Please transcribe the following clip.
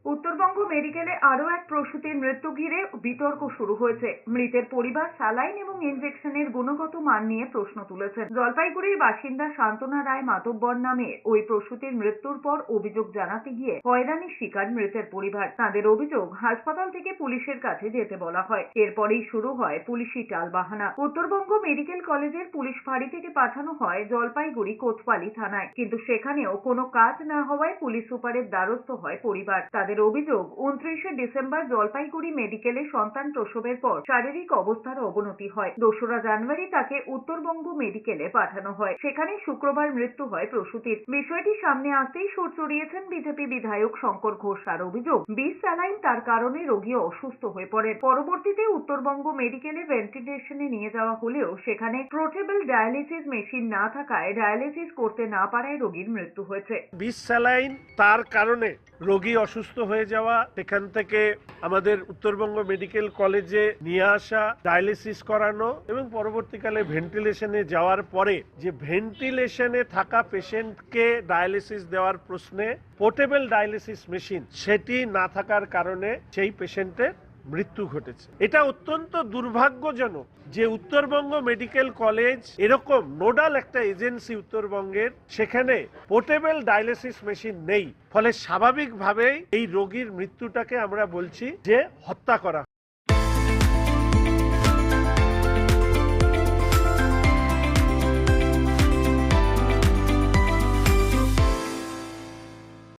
উত্তরবঙ্গ মেডিকেলে আরও এক প্রসূতির মৃত্যু ঘিরে বিতর্ক শুরু হয়েছে। মৃতের পরিবার স্যালাইন এবং ইনজেকশনের গুণগত মান নিয়ে প্রশ্ন তুলেছেন। জলপাইগুড়ির বাসিন্দা শান্তনা রায় মাতব্বর নামে ওই প্রসূতির মৃত্যুর পর অভিযোগ জানাতে গিয়ে হয়রানির শিকার মৃতের পরিবার। তাদের অভিযোগ, হাসপাতাল থেকে পুলিশের কাছে যেতে বলা হয়। এরপরেই শুরু হয় পুলিশি টালবাহানা। উত্তরবঙ্গ মেডিকেল কলেজের পুলিশ ফাঁড়ি থেকে পাঠানো হয় জলপাইগুড়ি কোতোয়ালি থানায়, কিন্তু সেখানেও কোনো কাজ না হওয়ায় পুলিশ সুপারের দ্বারস্থ হয় পরিবার। তাদের অভিযোগ, 29শে ডিসেম্বর জলপাইগুড়ি মেডিকেলে সন্তান প্রসবের পর শারীরিক অবস্থার অবনতি হয়। 2রা জানুয়ারি তাকে উত্তরবঙ্গ মেডিকেলে পাঠানো হয়। সেখানে শুক্রবার মৃত্যু হয় প্রসূতির। বিষয়টি সামনে আসতেই সুর চড়িয়েছেন বিজেপি বিধায়ক শঙ্কর ঘোষ। তার অভিযোগ, বিষ স্যালাইন তার কারণে রোগী অসুস্থ হয়ে পড়েন। পরবর্তীতে উত্তরবঙ্গ মেডিকেলে ভেন্টিলেশনে নিয়ে যাওয়া হলেও সেখানে পোর্টেবল ডায়ালিসিস মেশিন না থাকায় ডায়ালিসিস করতে না পারায় রোগীর মৃত্যু হয়েছে। বিষ স্যালাইন তার কারণে রোগী অসুস্থ হয়ে যাওয়া, সেখান থেকে আমাদের উত্তরবঙ্গ মেডিকেল কলেজে নিয়ে আসা, ডায়ালিসিস করানো এবং পরবর্তীকালে ভেন্টিলেশনে যাওয়ার পরে যে ভেন্টিলেশনে থাকা পেশেন্টকে ডায়ালিসিস দেওয়ার প্রশ্নে পোর্টেবল ডায়ালিসিস মেশিন সেটি না থাকার কারণে সেই পেশেন্টের মৃত্যু ঘটেছে। এটা অত্যন্ত দুর্ভাগ্যজনক যে উত্তরবঙ্গ মেডিকেল কলেজ এরকম নোডাল একটা এজেন্সি উত্তরবঙ্গের, সেখানে পোর্টেবল ডায়ালিসিস মেশিন নেই। ফলে স্বাভাবিকভাবেই এই রোগীর মৃত্যুটাকে আমরা বলছি যে হত্যা করা।